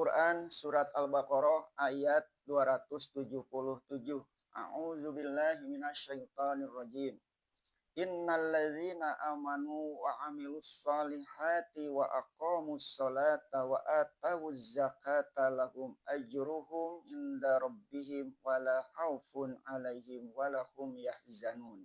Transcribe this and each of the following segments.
Al-Quran surat Al-Baqarah ayat 277. A'udzubillahi minasyaitonirrajim. Innalladzina amanu wa amilus solihati wa aqamus solata wa atawuz zakata lahum ajruhum inda rabbihim wala khaufun alaihim walahum yahzanun.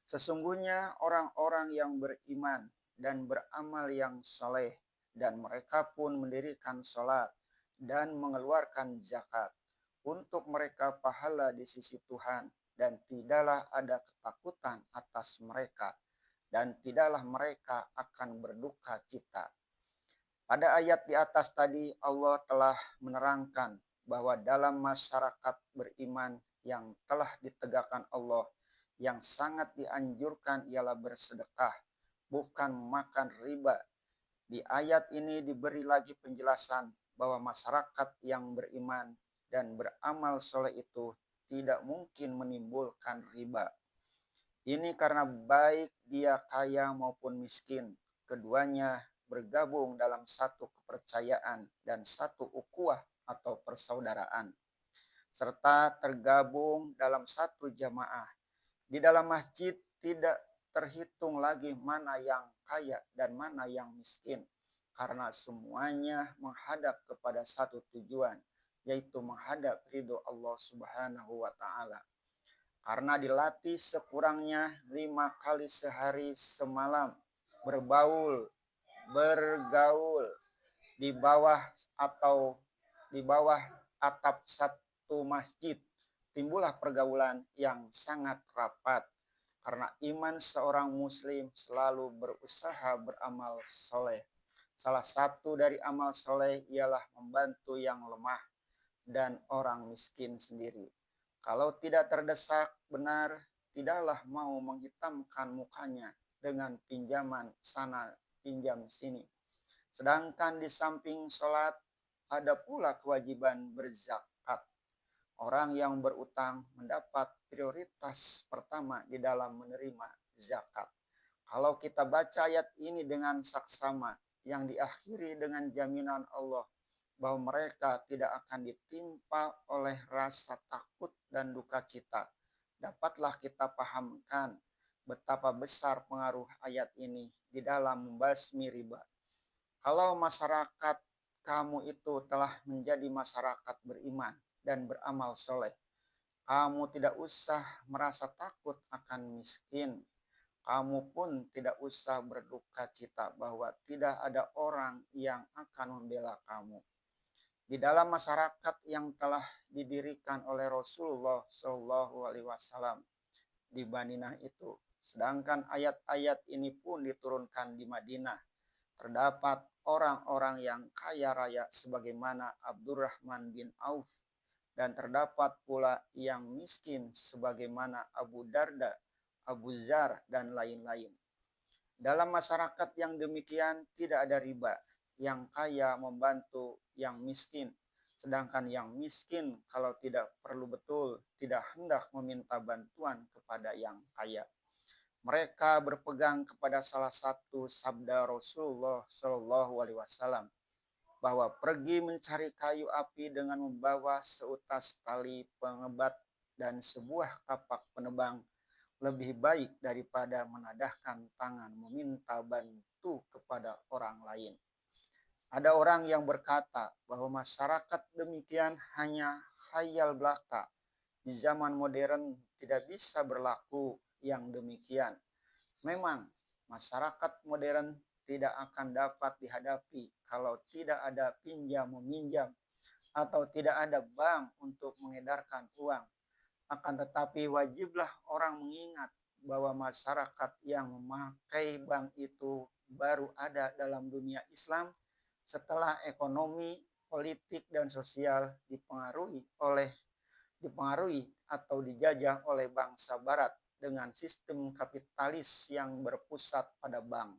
Sesungguhnya orang-orang yang beriman dan beramal yang soleh, dan mereka pun mendirikan sholat dan mengeluarkan zakat. Untuk mereka pahala di sisi Tuhan, dan tidaklah ada ketakutan atas mereka, dan tidaklah mereka akan berduka cita. Pada ayat di atas tadi Allah telah menerangkan bahwa dalam masyarakat beriman yang telah ditegakkan Allah, yang sangat dianjurkan ialah bersedekah, bukan makan riba. Di ayat ini diberi lagi penjelasan bahwa masyarakat yang beriman dan beramal soleh itu tidak mungkin menimbulkan riba. Ini karena baik dia kaya maupun miskin, keduanya bergabung dalam satu kepercayaan dan satu ukhuwah atau persaudaraan, serta tergabung dalam satu jamaah. Di dalam masjid tidak terhitung lagi mana yang kaya dan mana yang miskin, karena semuanya menghadap kepada satu tujuan, yaitu menghadap ridho Allah Subhanahu wa Ta'ala. Karena dilatih sekurangnya 5 kali sehari semalam bergaul di bawah atap satu masjid, timbullah pergaulan yang sangat rapat. Karena iman seorang muslim selalu berusaha beramal soleh. Salah satu dari amal soleh ialah membantu yang lemah dan orang miskin sendiri. Kalau tidak terdesak benar, tidaklah mau menghitamkan mukanya dengan pinjaman sana pinjam sini. Sedangkan di samping sholat ada pula kewajiban berzakat. Orang yang berutang mendapat prioritas pertama di dalam menerima zakat. Kalau kita baca ayat ini dengan saksama yang diakhiri dengan jaminan Allah bahwa mereka tidak akan ditimpa oleh rasa takut dan duka cita, dapatlah kita pahamkan betapa besar pengaruh ayat ini di dalam membasmi riba. Kalau masyarakat kamu itu telah menjadi masyarakat beriman dan beramal soleh, kamu tidak usah merasa takut akan miskin. Kamu pun tidak usah berduka cita bahwa tidak ada orang yang akan membela kamu. Di dalam masyarakat yang telah didirikan oleh Rasulullah Shallallahu Alaihi Wasallam di Madinah itu, sedangkan ayat-ayat ini pun diturunkan di Madinah, terdapat orang-orang yang kaya raya sebagaimana Abdurrahman bin Auf, dan terdapat pula yang miskin sebagaimana Abu Darda, Abu Zar, dan lain-lain. Dalam masyarakat yang demikian tidak ada riba. Yang kaya membantu yang miskin, sedangkan yang miskin kalau tidak perlu betul tidak hendak meminta bantuan kepada yang kaya. Mereka berpegang kepada salah satu sabda Rasulullah Shallallahu Alaihi Wasallam bahwa pergi mencari kayu api dengan membawa seutas tali pengebat dan sebuah kapak penebang lebih baik daripada menadahkan tangan meminta bantu kepada orang lain. Ada orang yang berkata bahwa masyarakat demikian hanya khayal belaka. Di zaman modern tidak bisa berlaku yang demikian. Memang masyarakat modern tidak akan dapat dihadapi kalau tidak ada pinjam meminjam atau tidak ada bank untuk mengedarkan uang. Akan tetapi wajiblah orang mengingat bahwa masyarakat yang memakai bank itu baru ada dalam dunia Islam setelah ekonomi, politik, dan sosial dipengaruhi atau dijajah oleh bangsa Barat dengan sistem kapitalis yang berpusat pada bank.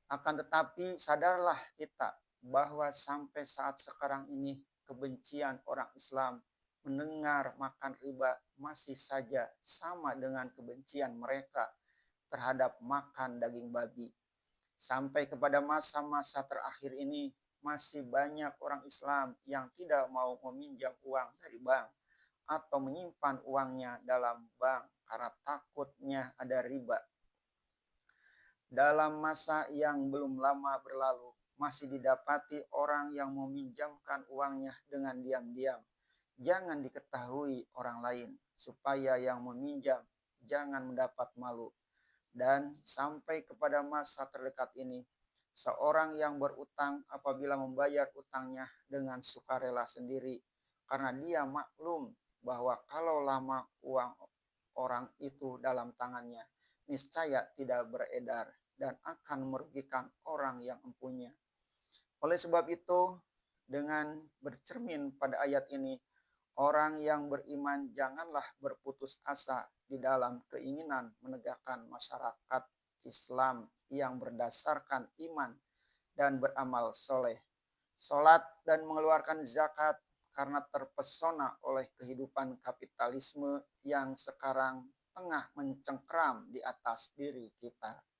Akan tetapi sadarlah kita bahwa sampai saat sekarang ini kebencian orang Islam mendengar makan riba masih saja sama dengan kebencian mereka terhadap makan daging babi. Sampai kepada masa-masa terakhir ini, masih banyak orang Islam yang tidak mau meminjam uang dari bank atau menyimpan uangnya dalam bank karena takutnya ada riba. Dalam masa yang belum lama berlalu, masih didapati orang yang meminjamkan uangnya dengan diam-diam. Jangan diketahui orang lain, supaya yang meminjam jangan mendapat malu. Dan sampai kepada masa terdekat ini, seorang yang berutang apabila membayar utangnya dengan sukarela sendiri, karena dia maklum bahwa kalau lama uang orang itu dalam tangannya, niscaya tidak beredar dan akan merugikan orang yang empunya. Oleh sebab itu, dengan bercermin pada ayat ini, orang yang beriman janganlah berputus asa di dalam keinginan menegakkan masyarakat Islam yang berdasarkan iman dan beramal soleh. Sholat dan mengeluarkan zakat karena terpesona oleh kehidupan kapitalisme yang sekarang tengah mencengkram di atas diri kita.